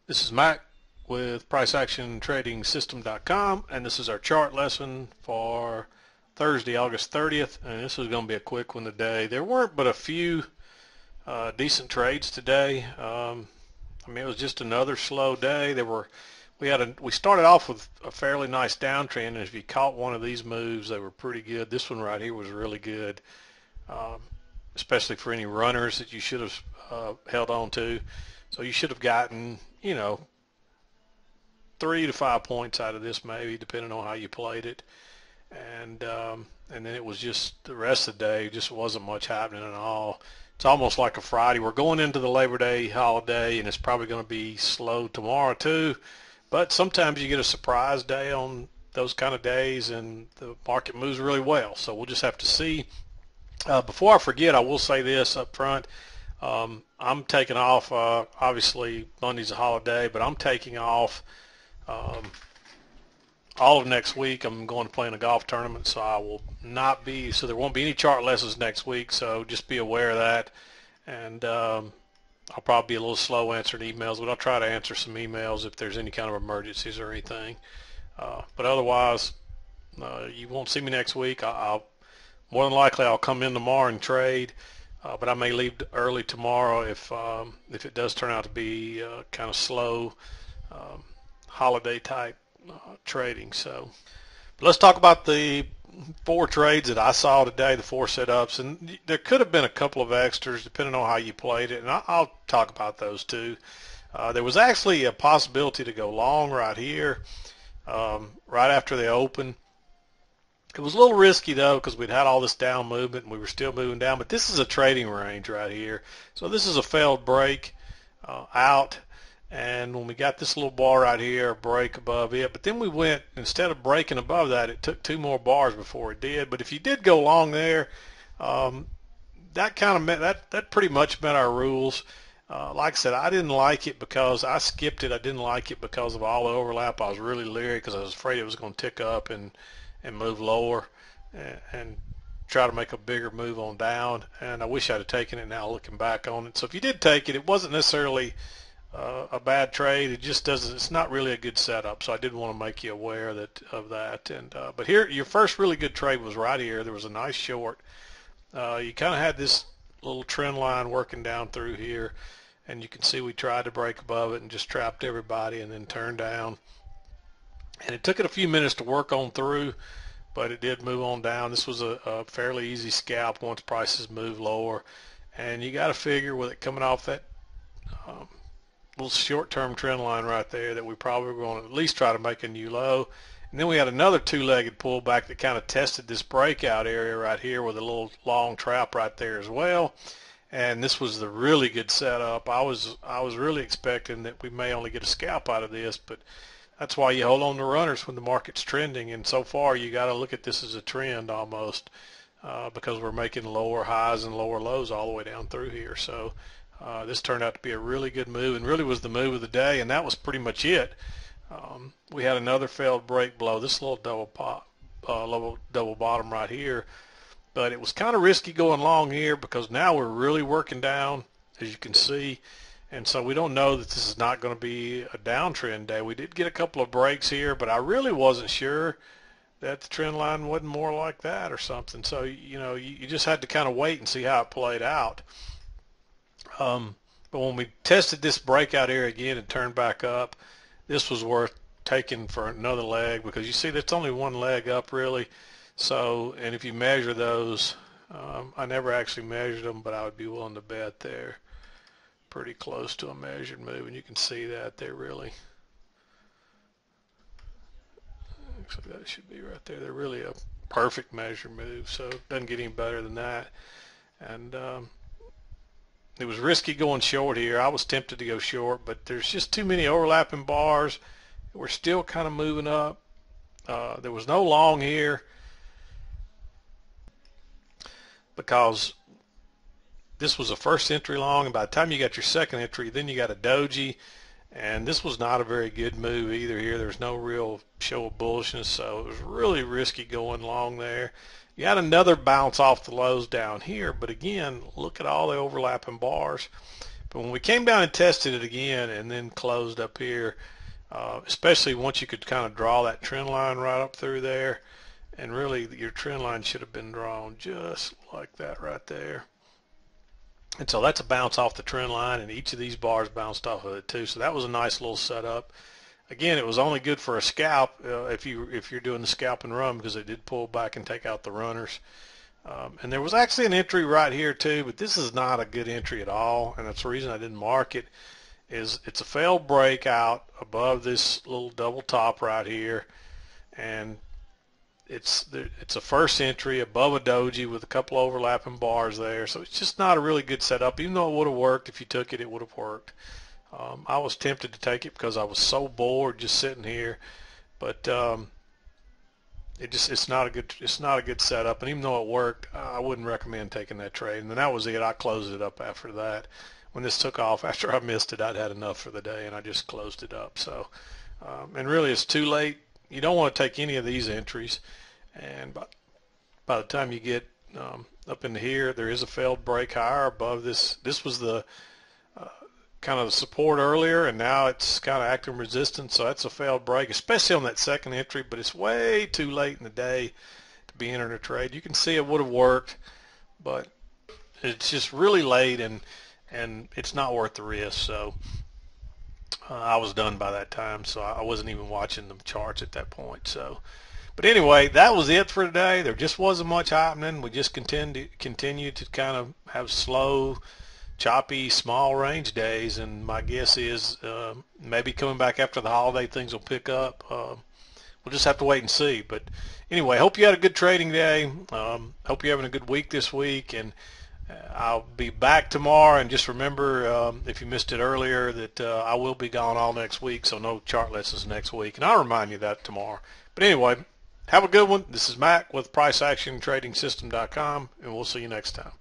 This is Mac with PriceActionTradingSystem.com, and this is our chart lesson for Thursday, August 30th, and this is going to be a quick one today. There weren't but a few decent trades today. It was just another slow day. We started off with a fairly nice downtrend, and if you caught one of these moves, they were pretty good. This one right here was really good, especially for any runners that you should have held on to. So you should have gotten, 3 to 5 points out of this, maybe, depending on how you played it. And then it was just the rest of the day just wasn't much happening at all. It's almost like a Friday. We're going into the Labor Day holiday, and it's probably going to be slow tomorrow too. But sometimes you get a surprise day on those kind of days, and the market moves really well. So we'll just have to see. Before I forget, I will say this up front. I'm taking off, obviously Monday's a holiday, but I'm taking off all of next week. I'm going to play in a golf tournament, so there won't be any chart lessons next week, so just be aware of that. And I'll probably be a little slow answering emails, but I'll try to answer some emails if there's any kind of emergencies or anything. But otherwise, you won't see me next week. More than likely I'll come in tomorrow and trade. But I may leave early tomorrow if it does turn out to be kind of slow holiday type trading. So, but let's talk about the 4 trades that I saw today, the 4 setups, and there could have been a couple of extras depending on how you played it, and I'll talk about those too. There was actually a possibility to go long right here, right after they open. It was a little risky though because we'd had all this down movement and we were still moving down, but this is a trading range right here. So this is a failed break out, and when we got this little bar right here, a break above it, but then we went, instead of breaking above that, it took 2 more bars before it did. But if you did go long there, that kind of met, that pretty much met our rules. Like I said, I didn't like it because I skipped it. I didn't like it because of all the overlap. I was really leery because I was afraid it was going to tick up and move lower and try to make a bigger move on down, and I wish I'd have taken it now looking back on it. So if you did take it, it wasn't necessarily a bad trade. It just doesn't, it's not really a good setup, so I did want to make you aware of that. And but here, your first really good trade was right here. There was a nice short. You kind of had this little trend line working down through here, and you can see we tried to break above it and just trapped everybody and then turned down. And it took it a few minutes to work on through, but it did move on down. This was a fairly easy scalp once prices move lower. And you got to figure with it coming off that little short-term trend line right there that we probably were going to at least try to make a new low. And then we had another 2-legged pullback that kind of tested this breakout area right here with a little long trap right there as well. And this was the really good setup. I was really expecting that we may only get a scalp out of this, but that's why you hold on to runners when the market's trending, and so far you got to look at this as a trend almost because we're making lower highs and lower lows all the way down through here. So this turned out to be a really good move and really was the move of the day, and that was pretty much it. We had another failed break below this little double bottom right here, but it was kind of risky going long here because now we're really working down, as you can see. And so we don't know that this is not going to be a downtrend day. We did get a couple of breaks here, but I really wasn't sure that the trend line wasn't more like that or something. So, you just had to kind of wait and see how it played out. But when we tested this breakout area again and turned back up, this was worth taking for another leg because you see that's only one leg up really. So, and if you measure those, I never actually measured them, but I would be willing to bet there. Pretty close to a measured move, and you can see that they're really, actually that should be right there, they're really a perfect measured move, so it doesn't get any better than that. And it was risky going short here. I was tempted to go short, but there's just too many overlapping bars. We're still kind of moving up. There was no long here because this was a first entry long, and by the time you got your second entry, then you got a doji, and this was not a very good move either here. There's no real show of bullishness, so it was really risky going long there. You had another bounce off the lows down here, but again, look at all the overlapping bars. But when we came down and tested it again and then closed up here, especially once you could kind of draw that trend line right up through there, and really your trend line should have been drawn just like that right there. And so that's a bounce off the trend line, and each of these bars bounced off of it too. So that was a nice little setup. Again, it was only good for a scalp if you're doing the scalp and run, because it did pull back and take out the runners. And there was actually an entry right here too, but this is not a good entry at all, and that's the reason I didn't mark it. Is it's a failed breakout above this little double top right here, and it's a first entry above a doji with a couple overlapping bars there. So it's just not a really good setup. Even though it would have worked if you took it, it would have worked. I was tempted to take it because I was so bored just sitting here, but it's not a good setup. And even though it worked, I wouldn't recommend taking that trade. And then that was it. I closed it up after that. When this took off, after I missed it, I'd had enough for the day, and I just closed it up. So, and really, it's too late. You don't want to take any of these entries, and by the time you get up into here, there is a failed break higher above this. This was the kind of the support earlier, and now it's kind of acting resistance, so that's a failed break, especially on that second entry, but it's way too late in the day to be entering a trade. You can see it would have worked, but it's just really late, and it's not worth the risk. So I was done by that time, so I wasn't even watching the charts at that point. So, but anyway, that was it for today. There just wasn't much happening. We just continued to kind of have slow, choppy, small range days, and my guess is maybe coming back after the holiday, things will pick up. We'll just have to wait and see. But anyway, hope you had a good trading day. Hope you're having a good week this week, and I'll be back tomorrow. And just remember, if you missed it earlier, that I will be gone all next week, so no chart lessons next week, and I'll remind you that tomorrow. But anyway, have a good one. This is Mac with PriceActionTradingSystem.com, and we'll see you next time.